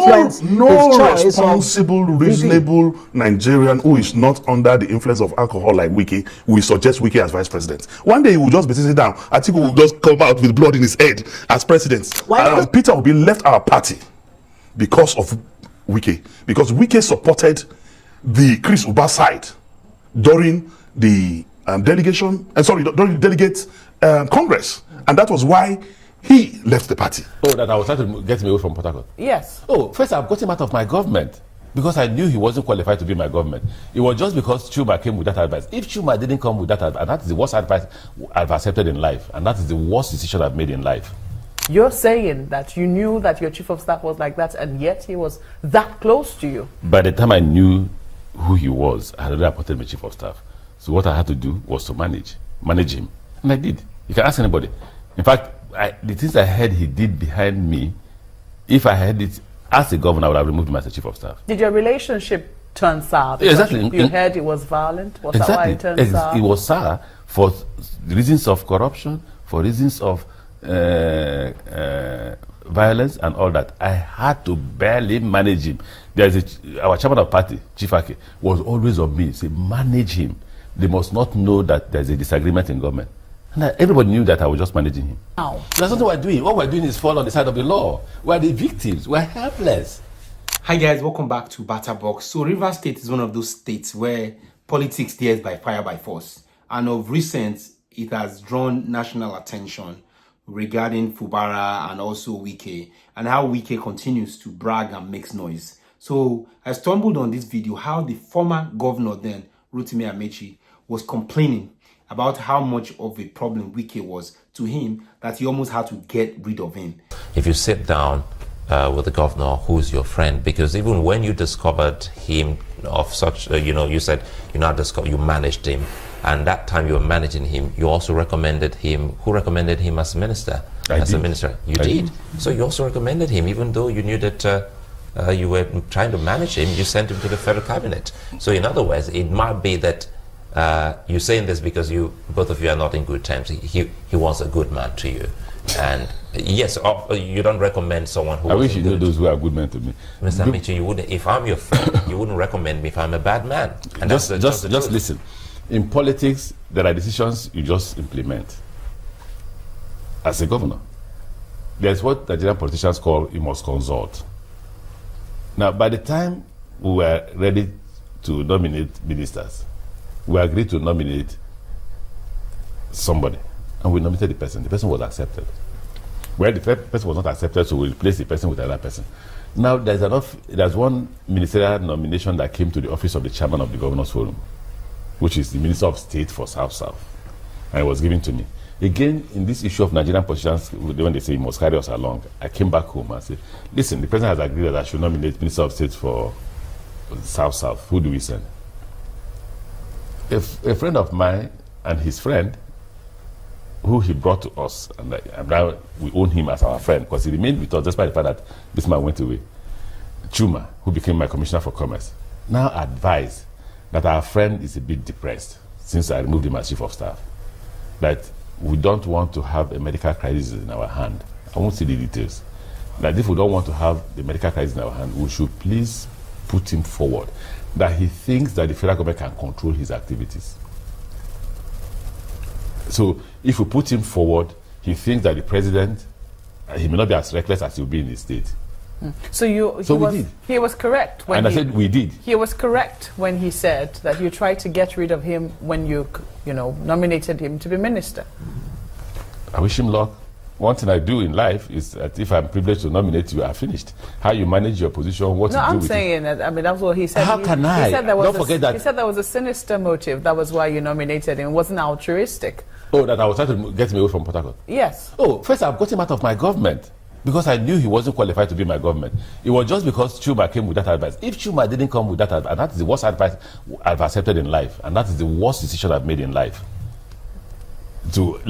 influence his choice. Responsible, reasonable Nigerian who is not under the influence of alcohol like Wike will suggest Wike as vice president. One day he will just be sitting down. Atiku will just come out with blood in his head as president. And Peter Obi left our party because of Wike. Because Wike supported the Chris Uba side during the during the delegate Congress. And that was why he left the party. Oh, that I was trying to get him away from Port Harcourt? Yes. Oh, first I've got him out of my government because I knew he wasn't qualified to be my government. It was just because Chuma came with that advice. If Chuma didn't come with that advice, and that is the worst advice I've accepted in life, and that is the worst decision I've made in life. You're saying that you knew that your chief of staff was like that, and yet he was that close to you? By the time I knew who he was, I had already appointed my chief of staff. So what I had to do was to manage him. And I did. You can ask anybody. In fact, the things I heard he did behind me, if I had it as a governor, I would have removed him as a chief of staff. Did your relationship turn sour? Yeah, exactly. You heard it was violent? Was that why it turned sour? It was sour for reasons of corruption, for reasons of violence and all that. I had to barely manage him. Our chairman of party, Chief Ake, was always on me. Say, manage him. They must not know that there's a disagreement in government. And everybody knew that I was just managing him. Ow. That's not what we're doing. What we're doing is fall on the side of the law. We're the victims. We're helpless. Hi guys, welcome back to BattaBox. So Rivers State is one of those states where politics stares by fire by force. And of recent, it has drawn national attention regarding Fubara and also Wike, and how Wike continues to brag and makes noise. So I stumbled on this video how the former governor then, Rotimi Amaechi, was complaining about how much of a problem Wike was to him that he almost had to get rid of him. If you sit down with the governor who's your friend, because even when you discovered him of such, you said you managed him, and that time you were managing him, you also recommended him. Who recommended him as minister? A minister, you did. So you also recommended him, even though you knew that you were trying to manage him. You sent him to the federal cabinet. So in other words, it might be that you're saying this because both of you are not in good terms. He was a good man to you, and yes, you don't recommend someone who. I wish you knew those who are good men to me. Mr. Amaechi, you wouldn't. If I'm your friend, you wouldn't recommend me if I'm a bad man. And just listen. In politics, there are decisions you just implement. As a governor, there's what Nigerian politicians call you must consult. Now, by the time we were ready to nominate ministers, we agreed to nominate somebody, and we nominated the person. The person was accepted. Well, the person was not accepted, so we replaced the person with another person. Now, there's one ministerial nomination that came to the office of the chairman of the Governors Forum, which is the Minister of State for South-South, and it was given to me. Again, in this issue of Nigerian politicians, when they say you must carry us along, I came back home and said, listen, the president has agreed that I should nominate Minister of State for South-South. Who do we send? If a friend of mine and his friend, who he brought to us, and now we own him as our friend, because he remained with us despite the fact that this man went away, Chuma, who became my commissioner for commerce, now advised that our friend is a bit depressed since I removed him as chief of staff, that we don't want to have a medical crisis in our hand. I won't see the details. That if we don't want to have the medical crisis in our hand, we should please put him forward, that he thinks that the federal government can control his activities. So if we put him forward, he thinks that the president, he may not be as reckless as he'll be in his state. So he was correct when I said we did. He was correct when he said that you tried to get rid of him when you nominated him to be minister. I wish him luck. One thing I do in life is that if I'm privileged to nominate you, I'm finished. How you manage your position, what you do with it. No, I'm saying that. I mean, that's what he said. How can I? Don't forget that. He said there was a sinister motive. That was why you nominated him. It wasn't altruistic. Oh, that I was trying to get him away from Port Harcourt? Yes. Oh, first I've got him out of my government because I knew he wasn't qualified to be my government. It was just because Chuma came with that advice. If Chuma didn't come with that advice, and that is the worst advice I've accepted in life, and that is the worst decision I've made in life, to have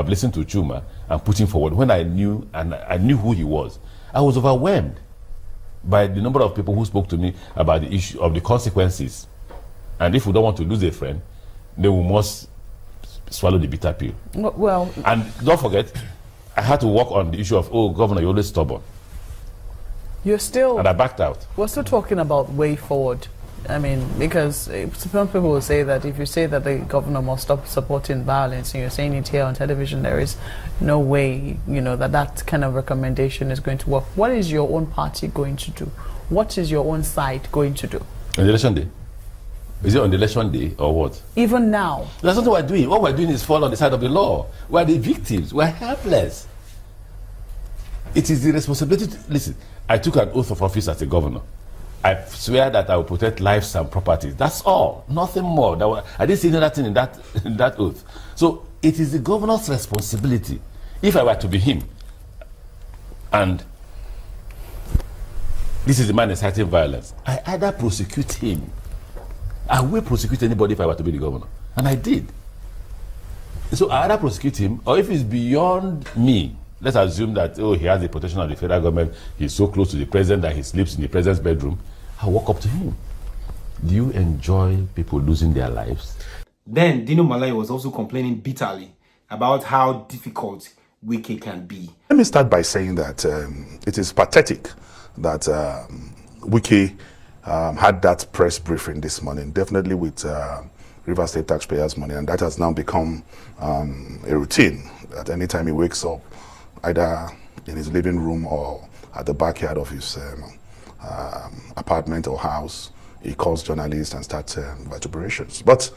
listened to Chuma and put him forward when I knew who he was. I was overwhelmed by the number of people who spoke to me about the issue of the consequences. And if we don't want to lose a friend, then we must swallow the bitter pill. Well, and don't forget, I had to work on the issue of, oh, governor, you're always stubborn. You're still... And I backed out. We're still talking about way forward. I mean, because some people will say that if you say that the governor must stop supporting violence, and you're saying it here on television, there is no way, that kind of recommendation is going to work. What is your own party going to do? What is your own side going to do? On the election day? Is it on the election day or what? Even now. That's not what we're doing. What we're doing is fall on the side of the law. We're the victims. We're helpless. It is the responsibility listen, I took an oath of office as a governor. I swear that I will protect lives and properties. That's all. Nothing more. I didn't see anything in that oath. So it is the governor's responsibility. If I were to be him, and this is the man inciting violence, I either prosecute him. I will prosecute anybody if I were to be the governor. And I did. So I either prosecute him, or if it's beyond me, let's assume that, he has the protection of the federal government, he's so close to the president that he sleeps in the president's bedroom, I'll walk up to him. Do you enjoy people losing their lives? Then Dino Melaye was also complaining bitterly about how difficult Wike can be. Let me start by saying that it is pathetic that Wike had that press briefing this morning, definitely with River State taxpayers' money, and that has now become a routine, that anytime he wakes up, either in his living room or at the backyard of his apartment or house, he calls journalists and starts vituperations. But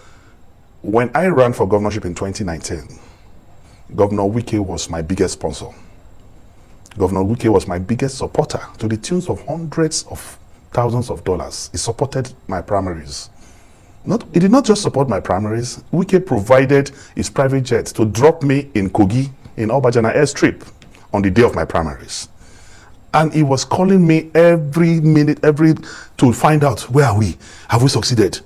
when I ran for governorship in 2019, Governor Wike was my biggest sponsor. Governor Wike was my biggest supporter, to the tunes of hundreds of thousands of dollars. He supported my primaries. He did not just support my primaries. Wike provided his private jet to drop me in Kogi in Obajana airstrip on the day of my primaries. And he was calling me every minute, to find out, where are we? Have we succeeded?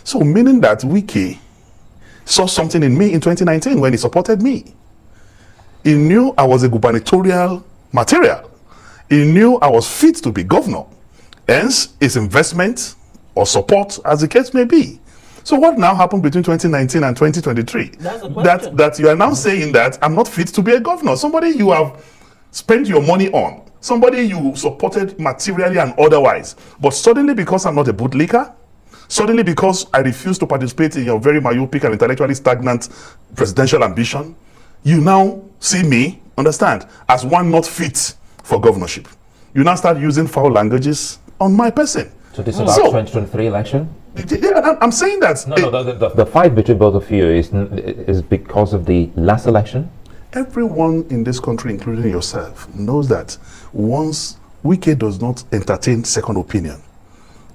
So meaning that Wike saw something in me in 2019 when he supported me. He knew I was a gubernatorial material. He knew I was fit to be governor. Hence, his investment or support, as the case may be. So what now happened between 2019 and 2023? That you are now saying that I'm not fit to be a governor. Somebody you have spent your money on, somebody you supported materially and otherwise, but suddenly because I'm not a bootlicker, suddenly because I refuse to participate in your very myopic and intellectually stagnant presidential ambition, you now see me, understand, as one not fit for governorship. You now start using foul languages on my person. So this is about 2023 election? Yeah, I'm saying that. No, the fight between both of you is because of the last election? Everyone in this country, including yourself, knows that once Wike does not entertain second opinion.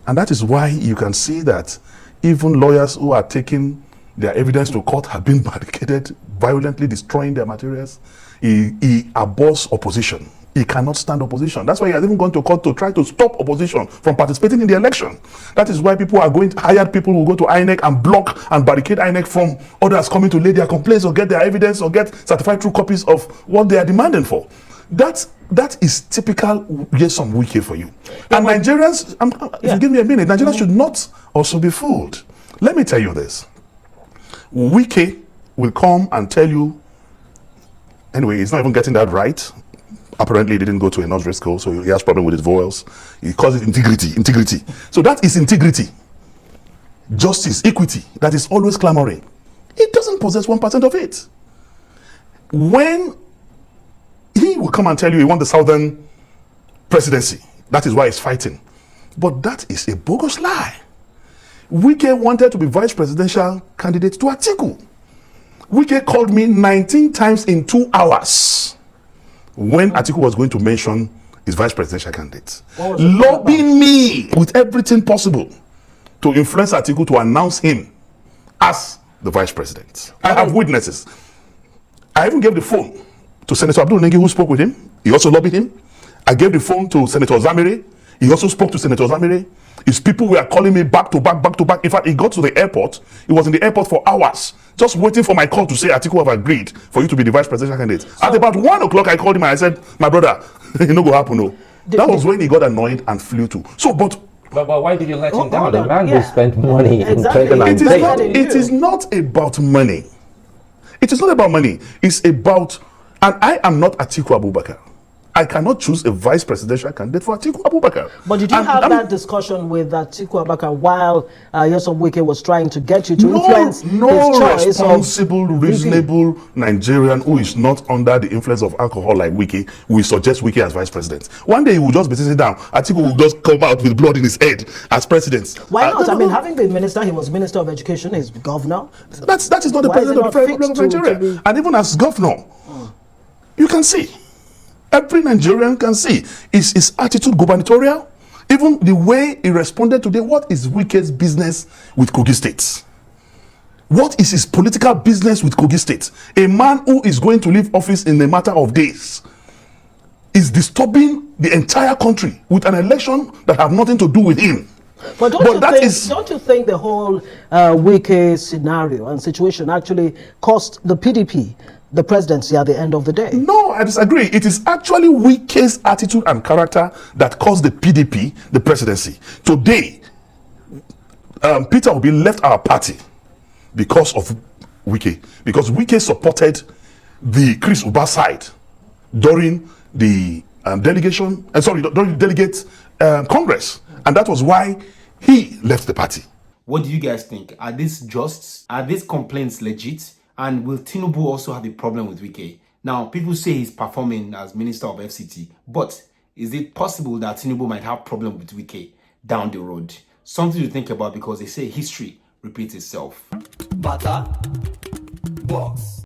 And that is why you can see that even lawyers who are taking their evidence to court have been barricaded, violently destroying their materials. He abhors opposition. He cannot stand opposition. That's why he has even gone to court to try to stop opposition from participating in the election. That is why people are hired people who go to INEC and block and barricade INEC from others coming to lay their complaints or get their evidence or get certified true copies of what they are demanding for. That is typical Nyesom Wike for you. And Nigerians, if you give me a minute, Nigerians should not also be fooled. Let me tell you this. Wike will come and tell you, anyway, he's not even getting that right. Apparently, he didn't go to a nursery school, so he has problem with his vowels. He calls it integrity. So that is integrity. Justice, equity, that is always clamoring. He doesn't possess 1% of it. When he will come and tell you he wants the southern presidency, that is why he's fighting. But that is a bogus lie. Wike wanted to be vice presidential candidate to Atiku. Wike called me 19 times in 2 hours when Atiku was going to mention his vice presidential candidate, lobbying me with everything possible to influence Atiku to announce him as the vice president. I have witnesses. I even gave the phone to Senator Abdul Nengi, who spoke with him. He also lobbied him. I gave the phone to Senator Zamire. He also spoke to Senator Zamire. His people were calling me back to back. In fact, he got to the airport. He was in the airport for hours, just waiting for my call to say, Atiku have agreed for you to be the vice presidential candidate. At about 1 o'clock, I called him and I said, my brother, it no go happen, no. That was when he got annoyed and flew to. So, but why did you let him down? The man who spent money in trading and it is not about money. It is not about money. It's about, and I am not Atiku Abubakar. I cannot choose a vice presidential candidate for Atiku Abubakar. But did you have that discussion with Atiku Abubakar while Nyesom Wike was trying to get you to influence his choice? Responsible, reasonable Nigerian who is not under the influence of alcohol like Wike will suggest Wike as vice president. One day he will just be sitting down. Atiku will just come out with blood in his head as president. Why not? I mean, having been minister, he was Minister of Education, he's governor. That is not the president of the Federal Republic of Nigeria. And even as governor, you can see. Every Nigerian can see. Is his attitude gubernatorial? Even the way he responded today, what is Wike's business with Kogi State? What is his political business with Kogi State? A man who is going to leave office in a matter of days is disturbing the entire country with an election that have nothing to do with him. But don't you think the whole Wike scenario and situation actually cost the PDP the presidency at the end of the day? No, I disagree. It is actually Wike's attitude and character that cost the PDP the presidency. Today, Peter Obi left our party because of Wike. Because Wike supported the Chris Uba side during the during the delegate Congress. And that was why he left the party. What do you guys think? Are these just? Are these complaints legit? And will Tinubu also have a problem with Wike? Now, people say he's performing as Minister of FCT, but is it possible that Tinubu might have problem with Wike down the road? Something to think about, because they say history repeats itself. BattaBox.